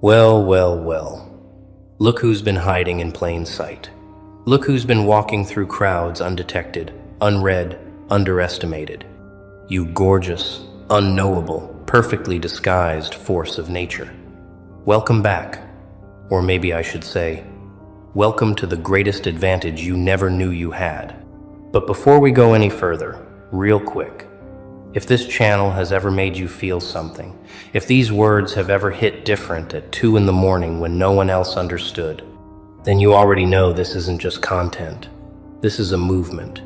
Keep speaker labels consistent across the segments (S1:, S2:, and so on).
S1: Well, well, well. Look who's been hiding in plain sight. Look who's been walking through crowds undetected, unread, underestimated. You gorgeous, unknowable, perfectly disguised force of nature. Welcome back. Or maybe I should say, welcome to the greatest advantage you never knew you had. But before we go any further, real quick, if this channel has ever made you feel something, if these words have ever hit different at 2 in the morning when no one else understood, then you already know this isn't just content. This is a movement.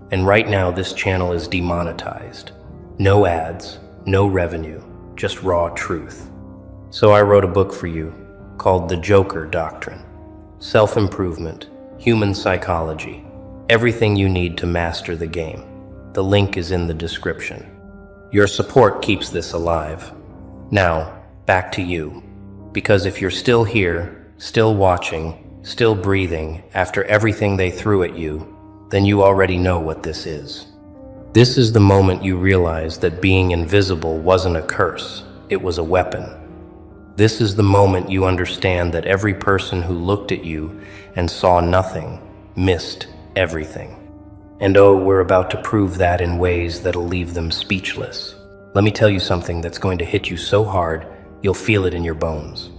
S1: And right now this channel is demonetized. No ads, no revenue, just raw truth. So I wrote a book for you called The Joker Doctrine. Self-improvement, human psychology, everything you need to master the game. The link is in the description. Your support keeps this alive. Now, back to you. Because if you're still here, still watching, still breathing after everything they threw at you, then you already know what this is. This is the moment you realize that being invisible wasn't a curse, it was a weapon. This is the moment you understand that every person who looked at you and saw nothing missed everything. And oh, we're about to prove that in ways that'll leave them speechless. Let me tell you something that's going to hit you so hard, you'll feel it in your bones.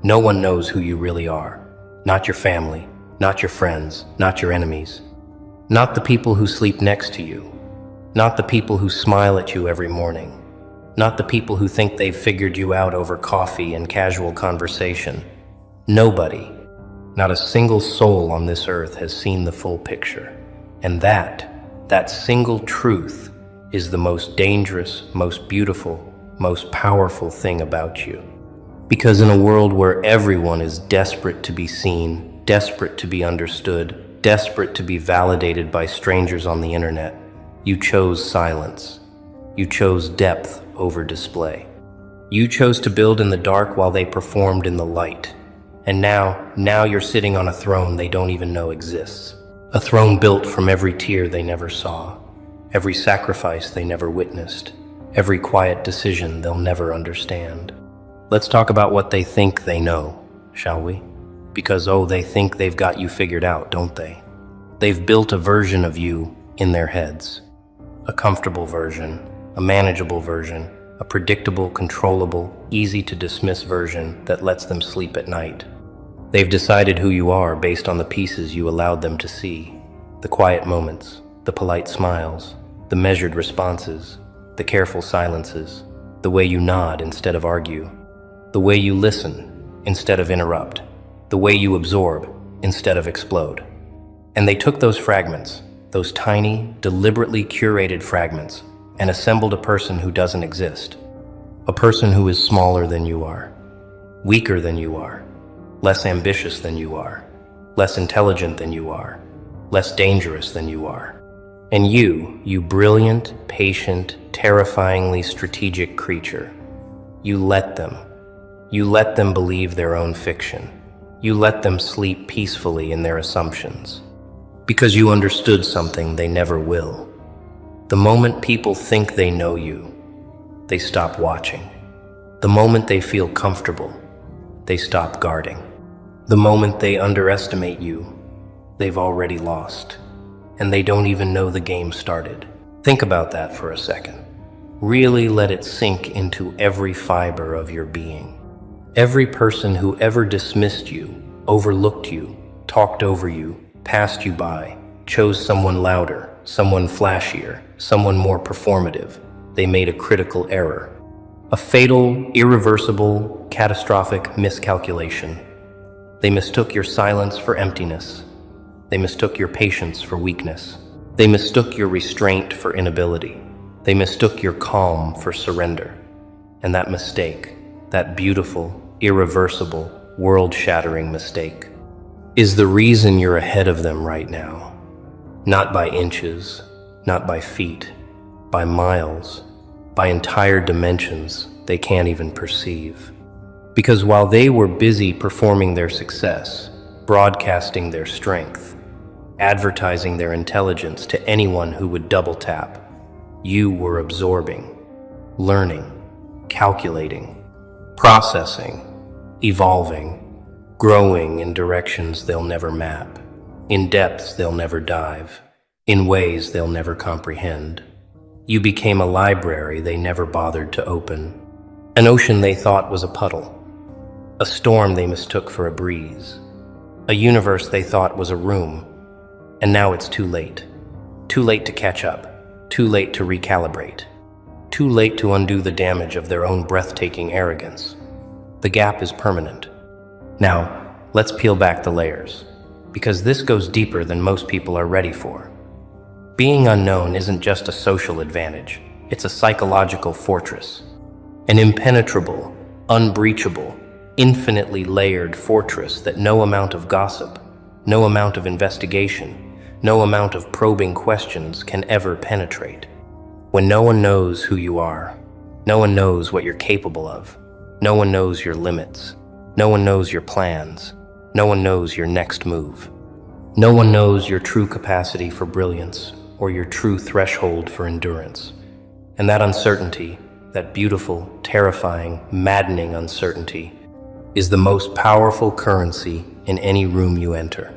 S1: No one knows who you really are. Not your family, not your friends, not your enemies. Not the people who sleep next to you. Not the people who smile at you every morning. Not the people who think they've figured you out over coffee and casual conversation. Nobody, not a single soul on this earth has seen the full picture. And that single truth is the most dangerous, most beautiful, most powerful thing about you. Because in a world where everyone is desperate to be seen, desperate to be understood, desperate to be validated by strangers on the internet, you chose silence. You chose depth over display. You chose to build in the dark while they performed in the light. And now you're sitting on a throne they don't even know exists. A throne built from every tear they never saw, every sacrifice they never witnessed, every quiet decision they'll never understand. Let's talk about what they think they know, shall we? Because they think they've got you figured out, don't they? They've built a version of you in their heads. A comfortable version, a manageable version, a predictable, controllable, easy to dismiss version that lets them sleep at night. They've decided who you are based on the pieces you allowed them to see. The quiet moments, the polite smiles, the measured responses, the careful silences, the way you nod instead of argue, the way you listen instead of interrupt, the way you absorb instead of explode. And they took those fragments, those tiny, deliberately curated fragments, and assembled a person who doesn't exist. A person who is smaller than you are, weaker than you are, less ambitious than you are, less intelligent than you are, less dangerous than you are. And you brilliant, patient, terrifyingly strategic creature, you let them believe their own fiction. You let them sleep peacefully in their assumptions. Because you understood something they never will. The moment people think they know you, they stop watching. The moment they feel comfortable, they stop guarding. The moment they underestimate you, they've already lost, and they don't even know the game started. Think about that for a second. Really let it sink into every fiber of your being. Every person who ever dismissed you, overlooked you, talked over you, passed you by, chose someone louder, someone flashier, someone more performative, they made a critical error. A fatal, irreversible, catastrophic miscalculation. They mistook your silence for emptiness. They mistook your patience for weakness. They mistook your restraint for inability. They mistook your calm for surrender. And that mistake, that beautiful, irreversible, world-shattering mistake, is the reason you're ahead of them right now. Not by inches, not by feet, by miles, by entire dimensions they can't even perceive. Because while they were busy performing their success, broadcasting their strength, advertising their intelligence to anyone who would double tap, you were absorbing, learning, calculating, processing, evolving, growing in directions they'll never map, in depths they'll never dive, in ways they'll never comprehend. You became a library they never bothered to open, an ocean they thought was a puddle, a storm they mistook for a breeze, a universe they thought was a room, and now it's too late. Too late to catch up, too late to recalibrate, too late to undo the damage of their own breathtaking arrogance. The gap is permanent. Now, let's peel back the layers, because this goes deeper than most people are ready for. Being unknown isn't just a social advantage, it's a psychological fortress. An impenetrable, unbreachable, infinitely layered fortress that no amount of gossip, no amount of investigation, no amount of probing questions can ever penetrate. When no one knows who you are, no one knows what you're capable of, no one knows your limits, no one knows your plans, no one knows your next move. No one knows your true capacity for brilliance or your true threshold for endurance. And that uncertainty, that beautiful, terrifying, maddening uncertainty, is the most powerful currency in any room you enter.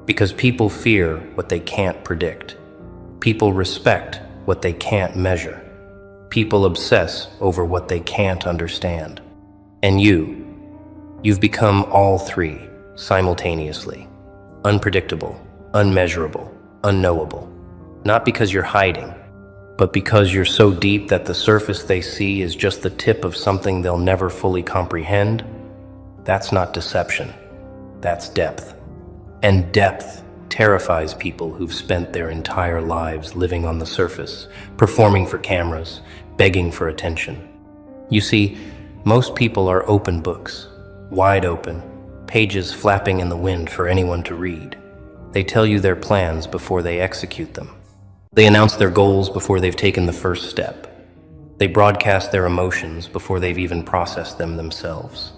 S1: Because people fear what they can't predict. People respect what they can't measure. People obsess over what they can't understand. And you've become all three simultaneously. Unpredictable, unmeasurable, unknowable. Not because you're hiding, but because you're so deep that the surface they see is just the tip of something they'll never fully comprehend. That's not deception, that's depth. And depth terrifies people who've spent their entire lives living on the surface, performing for cameras, begging for attention. You see, most people are open books, wide open, pages flapping in the wind for anyone to read. They tell you their plans before they execute them. They announce their goals before they've taken the first step. They broadcast their emotions before they've even processed them themselves.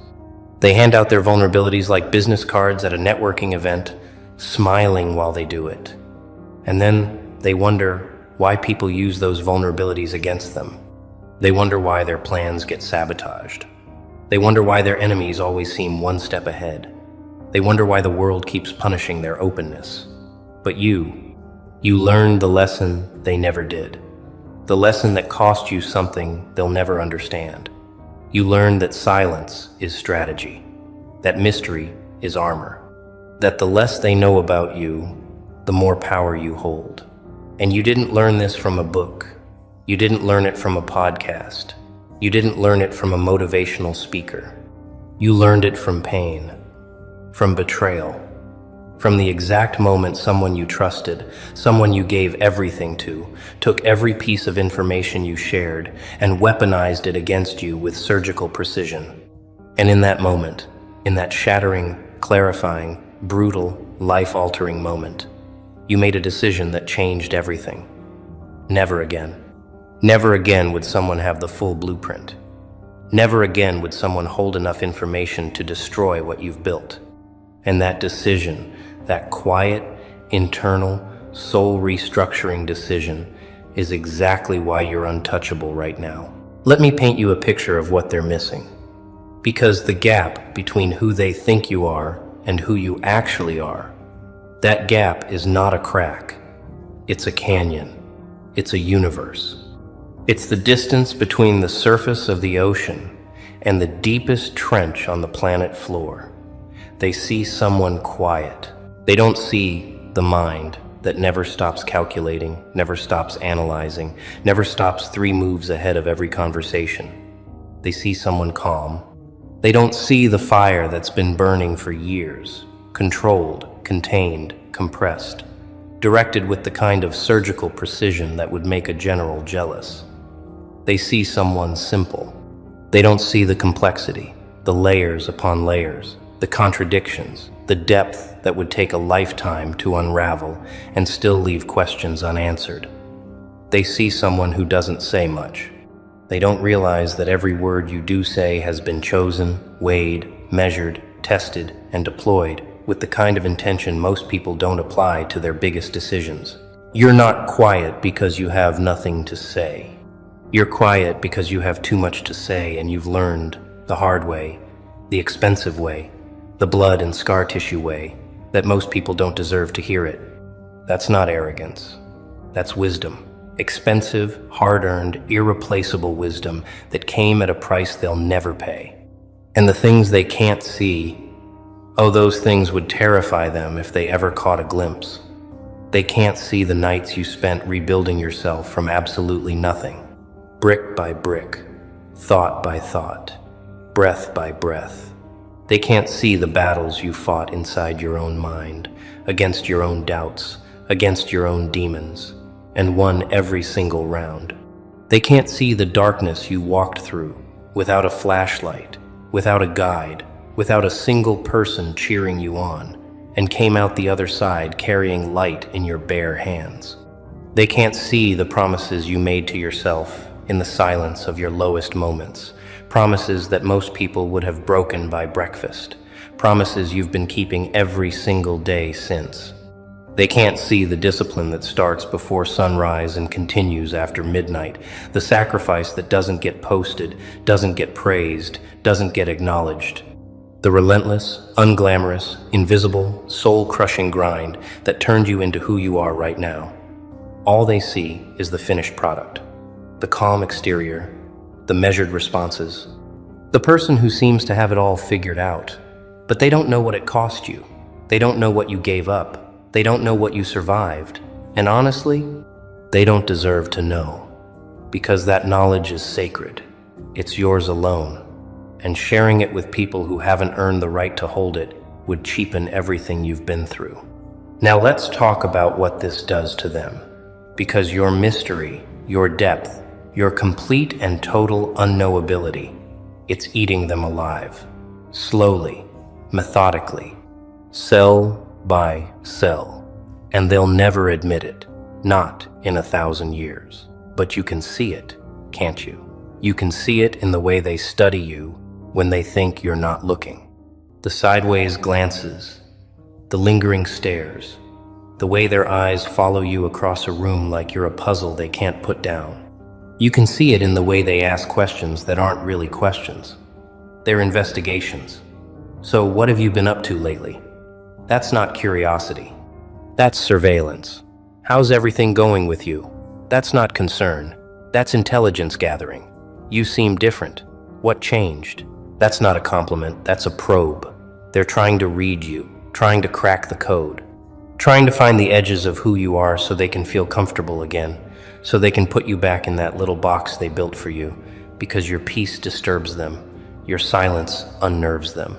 S1: They hand out their vulnerabilities like business cards at a networking event, smiling while they do it. And then they wonder why people use those vulnerabilities against them. They wonder why their plans get sabotaged. They wonder why their enemies always seem one step ahead. They wonder why the world keeps punishing their openness. But you learned the lesson they never did. The lesson that cost you something they'll never understand. You learned that silence is strategy, that mystery is armor, that the less they know about you, the more power you hold. And you didn't learn this from a book. You didn't learn it from a podcast. You didn't learn it from a motivational speaker. You learned it from pain, from betrayal, from the exact moment someone you trusted, someone you gave everything to, took every piece of information you shared and weaponized it against you with surgical precision. And in that moment, in that shattering, clarifying, brutal, life-altering moment, you made a decision that changed everything. Never again. Never again would someone have the full blueprint. Never again would someone hold enough information to destroy what you've built. And that decision, that quiet, internal, soul-restructuring decision, is exactly why you're untouchable right now. Let me paint you a picture of what they're missing. Because the gap between who they think you are and who you actually are, that gap is not a crack. It's a canyon. It's a universe. It's the distance between the surface of the ocean and the deepest trench on the planet floor. They see someone quiet. They don't see the mind that never stops calculating, never stops analyzing, never stops 3 moves ahead of every conversation. They see someone calm. They don't see the fire that's been burning for years, controlled, contained, compressed, directed with the kind of surgical precision that would make a general jealous. They see someone simple. They don't see the complexity, the layers upon layers, the contradictions, the depth that would take a lifetime to unravel and still leave questions unanswered. They see someone who doesn't say much. They don't realize that every word you do say has been chosen, weighed, measured, tested, and deployed with the kind of intention most people don't apply to their biggest decisions. You're not quiet because you have nothing to say. You're quiet because you have too much to say and you've learned the hard way the expensive way, the blood and scar tissue way, that most people don't deserve to hear it. That's not arrogance. That's wisdom. Expensive, hard-earned, irreplaceable wisdom that came at a price they'll never pay. And the things they can't see, oh, those things would terrify them if they ever caught a glimpse. They can't see the nights you spent rebuilding yourself from absolutely nothing, brick by brick, thought by thought, breath by breath. They can't see the battles you fought inside your own mind, against your own doubts, against your own demons, and won every single round. They can't see the darkness you walked through without a flashlight, without a guide, without a single person cheering you on, and came out the other side carrying light in your bare hands. They can't see the promises you made to yourself in the silence of your lowest moments, promises that most people would have broken by breakfast, promises you've been keeping every single day since. They can't see the discipline that starts before sunrise and continues after midnight, the sacrifice that doesn't get posted, doesn't get praised, doesn't get acknowledged. The relentless, unglamorous, invisible, soul-crushing grind that turned you into who you are right now. All they see is the finished product, the calm exterior, the measured responses, the person who seems to have it all figured out. But they don't know what it cost you. They don't know what you gave up. They don't know what you survived. And honestly, they don't deserve to know, because that knowledge is sacred. It's yours alone. And sharing it with people who haven't earned the right to hold it would cheapen everything you've been through. Now let's talk about what this does to them, because your mystery, your depth, your complete and total unknowability, it's eating them alive, slowly, methodically, cell by cell, and they'll never admit it, not in 1,000 years. But you can see it, can't you? You can see it in the way they study you when they think you're not looking. The sideways glances, the lingering stares, the way their eyes follow you across a room like you're a puzzle they can't put down. You can see it in the way they ask questions that aren't really questions. They're investigations. So what have you been up to lately? That's not curiosity. That's surveillance. How's everything going with you? That's not concern. That's intelligence gathering. You seem different. What changed? That's not a compliment, that's a probe. They're trying to read you, trying to crack the code, trying to find the edges of who you are so they can feel comfortable again, so they can put you back in that little box they built for you, because your peace disturbs them, your silence unnerves them.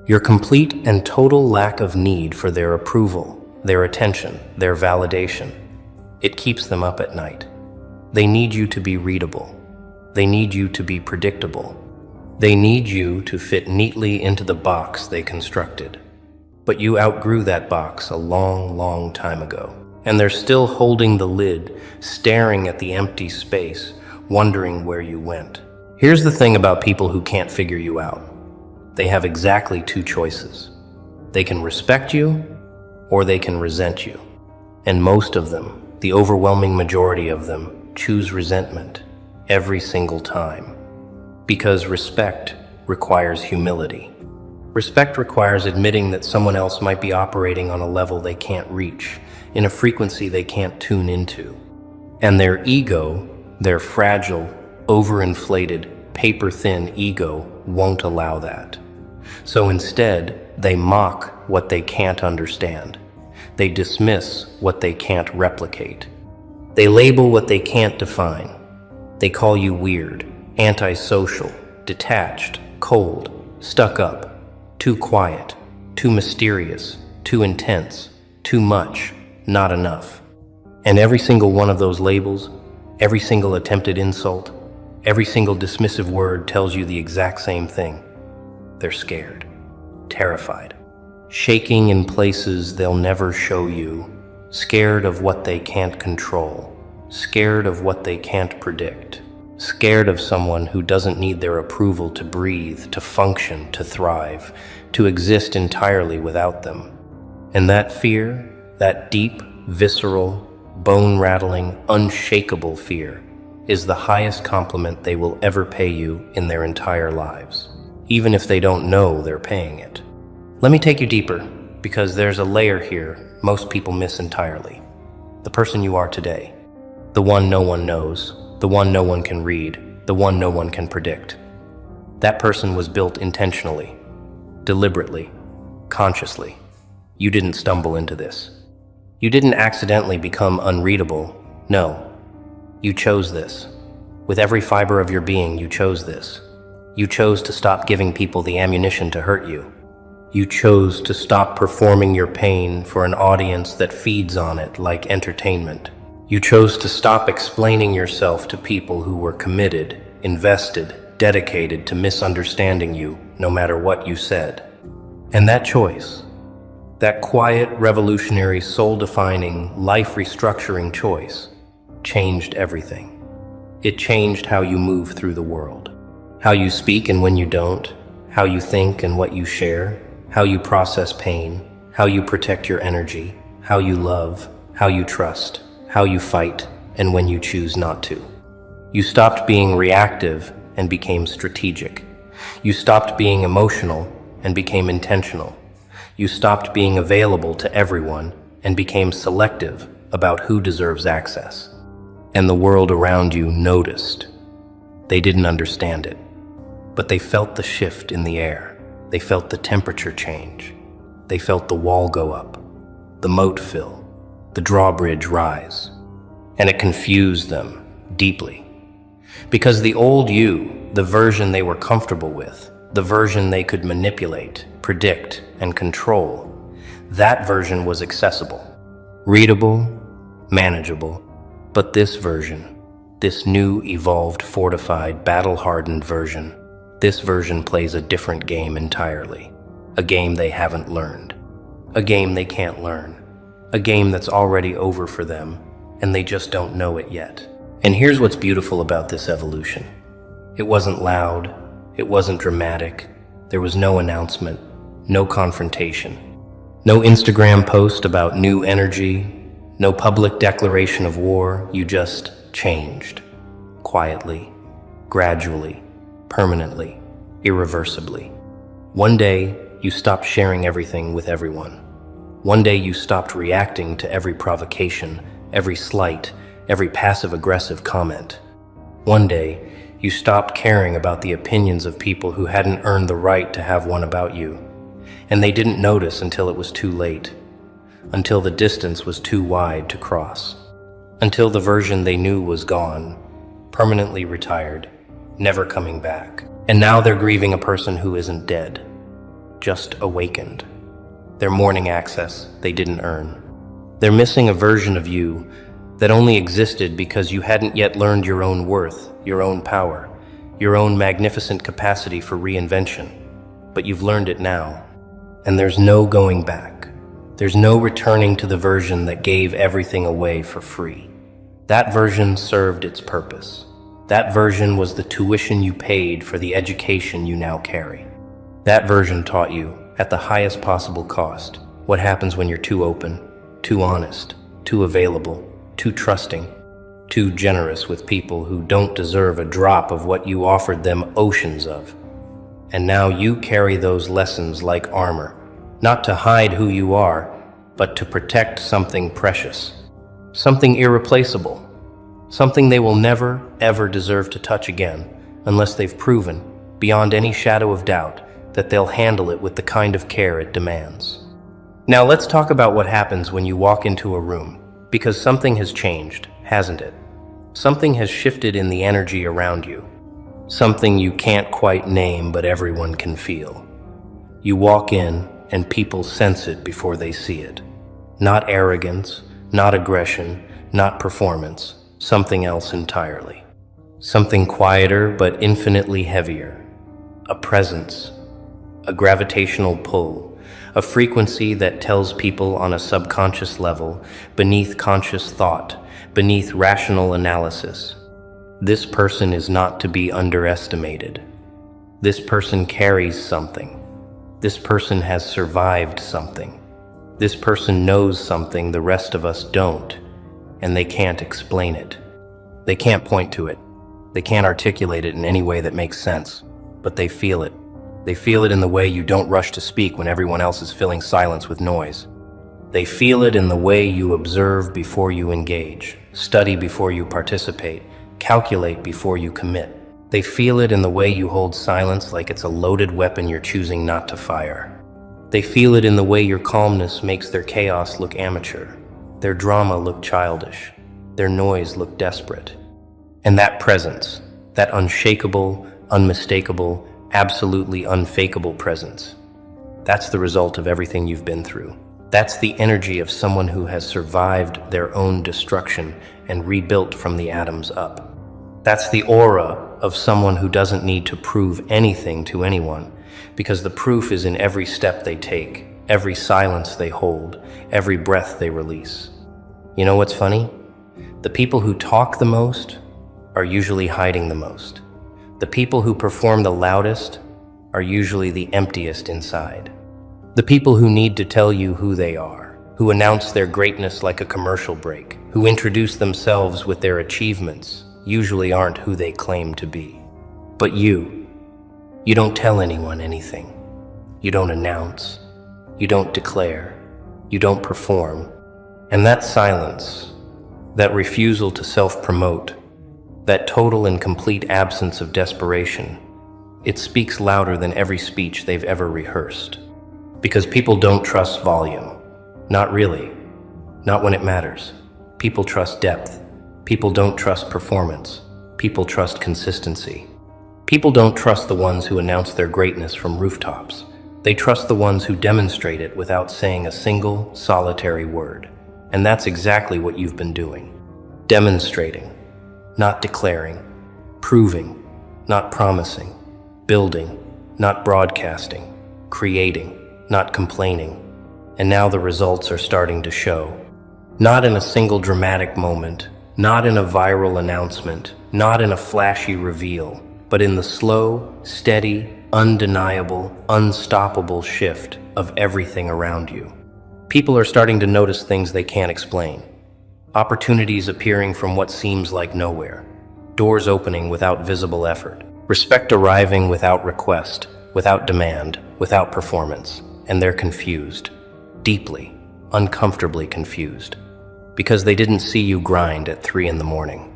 S1: Your complete and total lack of need for their approval, their attention, their validation. It keeps them up at night. They need you to be readable. They need you to be predictable. They need you to fit neatly into the box they constructed. But you outgrew that box a long, long time ago. And they're still holding the lid, staring at the empty space, wondering where you went. Here's the thing about people who can't figure you out. They have exactly two choices. They can respect you, or they can resent you. And most of them, the overwhelming majority of them, choose resentment every single time. Because respect requires humility. Respect requires admitting that someone else might be operating on a level they can't reach, in a frequency they can't tune into. And their ego, their fragile, overinflated, paper-thin ego, won't allow that. So instead, they mock what they can't understand. They dismiss what they can't replicate. They label what they can't define. They call you weird, antisocial, detached, cold, stuck up, too quiet, too mysterious, too intense, too much, not enough. And every single one of those labels, every single attempted insult, every single dismissive word tells you the exact same thing. They're scared, terrified, shaking in places they'll never show you, scared of what they can't control, scared of what they can't predict, scared of someone who doesn't need their approval to breathe, to function, to thrive, to exist entirely without them. And that fear, that deep, visceral, bone-rattling, unshakable fear, is the highest compliment they will ever pay you in their entire lives. even if they don't know they're paying it. Let me take you deeper, because there's a layer here most people miss entirely. The person you are today. The one no one knows, the one no one can read, the one no one can predict. That person was built intentionally, deliberately, consciously. You didn't stumble into this. You didn't accidentally become unreadable. No, you chose this. With every fiber of your being, you chose this. You chose to stop giving people the ammunition to hurt you. You chose to stop performing your pain for an audience that feeds on it like entertainment. You chose to stop explaining yourself to people who were committed, invested, dedicated to misunderstanding you, no matter what you said. And that choice, that quiet, revolutionary, soul-defining, life-restructuring choice, changed everything. It changed how you move through the world, how you speak and when you don't, how you think and what you share, how you process pain, how you protect your energy, how you love, how you trust, how you fight, and when you choose not to. You stopped being reactive and became strategic. You stopped being emotional and became intentional. You stopped being available to everyone and became selective about who deserves access. And the world around you noticed. They didn't understand it, but they felt the shift in the air. They felt the temperature change. They felt the wall go up, the moat fill, the drawbridge rise. And it confused them deeply. Because the old you, the version they were comfortable with, the version they could manipulate, predict, and control, that version was accessible, readable, manageable. But this version, this new, evolved, fortified, battle-hardened version, this version plays a different game entirely. A game they haven't learned. A game they can't learn. A game that's already over for them, and they just don't know it yet. And here's what's beautiful about this evolution. It wasn't loud. It wasn't dramatic. There was no announcement, no confrontation, no Instagram post about new energy, no public declaration of war. You just changed. Quietly, gradually, permanently, irreversibly. One day, you stopped sharing everything with everyone. One day, you stopped reacting to every provocation, every slight, every passive-aggressive comment. One day, you stopped caring about the opinions of people who hadn't earned the right to have one about you. And they didn't notice until it was too late. Until the distance was too wide to cross. Until the version they knew was gone, permanently retired, never coming back. And now they're grieving a person who isn't dead, just awakened. They're mourning access they didn't earn. They're missing a version of you that only existed because you hadn't yet learned your own worth, your own power, your own magnificent capacity for reinvention. But you've learned it now, and there's no going back. There's no returning to the version that gave everything away for free. That version served its purpose. That version was the tuition you paid for the education you now carry. That version taught you, at the highest possible cost, what happens when you're too open, too honest, too available, too trusting, too generous with people who don't deserve a drop of what you offered them oceans of. And now you carry those lessons like armor, not to hide who you are, but to protect something precious, something irreplaceable, something they will never, ever deserve to touch again unless they've proven, beyond any shadow of doubt, that they'll handle it with the kind of care it demands. Now let's talk about what happens when you walk into a room, because something has changed, hasn't it? Something has shifted in the energy around you. Something you can't quite name, but everyone can feel. You walk in, and people sense it before they see it. Not arrogance, not aggression, not performance, something else entirely. Something quieter, but infinitely heavier. A presence, a gravitational pull, a frequency that tells people on a subconscious level, beneath conscious thought, beneath rational analysis. This person is not to be underestimated. This person carries something. This person has survived something. This person knows something the rest of us don't, and they can't explain it. They can't point to it. They can't articulate it in any way that makes sense, but they feel it. They feel it in the way you don't rush to speak when everyone else is filling silence with noise. They feel it in the way you observe before you engage, study before you participate, calculate before you commit. They feel it in the way you hold silence like it's a loaded weapon you're choosing not to fire. They feel it in the way your calmness makes their chaos look amateur, their drama look childish, their noise look desperate. And that presence, that unshakable, unmistakable, absolutely unfakeable presence, that's the result of everything you've been through. That's the energy of someone who has survived their own destruction and rebuilt from the atoms up. That's the aura of someone who doesn't need to prove anything to anyone, because the proof is in every step they take, every silence they hold, every breath they release. You know what's funny? The people who talk the most are usually hiding the most. The people who perform the loudest are usually the emptiest inside. The people who need to tell you who they are, who announce their greatness like a commercial break, who introduce themselves with their achievements, usually aren't who they claim to be. But you don't tell anyone anything. You don't announce. You don't declare. You don't perform. And that silence, that refusal to self-promote, that total and complete absence of desperation, it speaks louder than every speech they've ever rehearsed. Because people don't trust volume. Not really. Not when it matters. People trust depth. People don't trust performance. People trust consistency. People don't trust the ones who announce their greatness from rooftops. They trust the ones who demonstrate it without saying a single, solitary word. And that's exactly what you've been doing. Demonstrating, not declaring, proving, not promising, building, not broadcasting, creating, not complaining. And now the results are starting to show. Not in a single dramatic moment, not in a viral announcement, not in a flashy reveal, but in the slow, steady, undeniable, unstoppable shift of everything around you. People are starting to notice things they can't explain. Opportunities appearing from what seems like nowhere. Doors opening without visible effort. Respect arriving without request, without demand, without performance. And they're confused. Deeply, uncomfortably confused. Because they didn't see you grind at 3 a.m.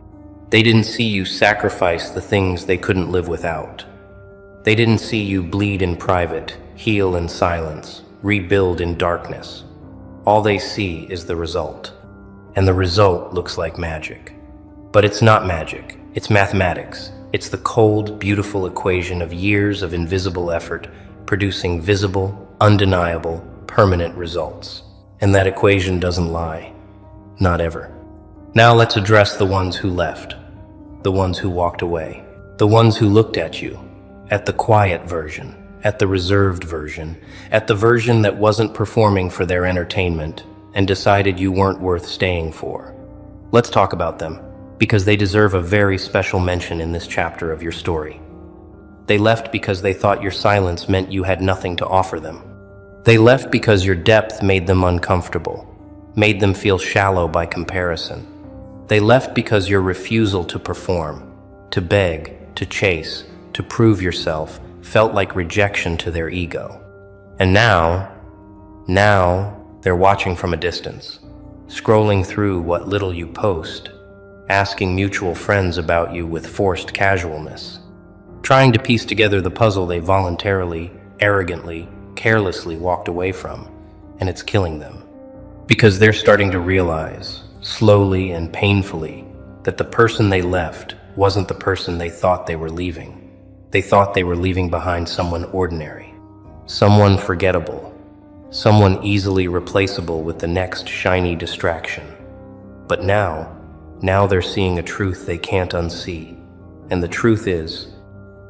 S1: They didn't see you sacrifice the things they couldn't live without. They didn't see you bleed in private, heal in silence, rebuild in darkness. All they see is the result. And the result looks like magic. But it's not magic. It's mathematics. It's the cold, beautiful equation of years of invisible effort producing visible, undeniable, permanent results. And that equation doesn't lie. Not ever. Now let's address the ones who left. The ones who walked away. The ones who looked at you. At the quiet version. At the reserved version. At the version that wasn't performing for their entertainment and decided you weren't worth staying for. Let's talk about them, because they deserve a very special mention in this chapter of your story. They left because they thought your silence meant you had nothing to offer them. They left because your depth made them uncomfortable, made them feel shallow by comparison. They left because your refusal to perform, to beg, to chase, to prove yourself felt like rejection to their ego. And now they're watching from a distance, scrolling through what little you post, asking mutual friends about you with forced casualness, trying to piece together the puzzle they voluntarily, arrogantly, carelessly walked away from, and it's killing them. Because they're starting to realize, slowly and painfully, that the person they left wasn't the person they thought they were leaving. They thought they were leaving behind someone ordinary, someone forgettable, someone easily replaceable with the next shiny distraction. But now they're seeing a truth they can't unsee. And the truth is,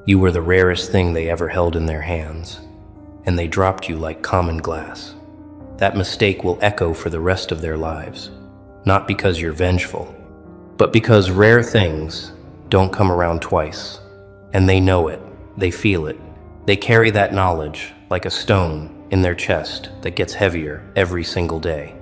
S1: you were the rarest thing they ever held in their hands, and they dropped you like common glass. That mistake will echo for the rest of their lives, not because you're vengeful, but because rare things don't come around twice. And they know it, they feel it. They carry that knowledge like a stone in their chest that gets heavier every single day.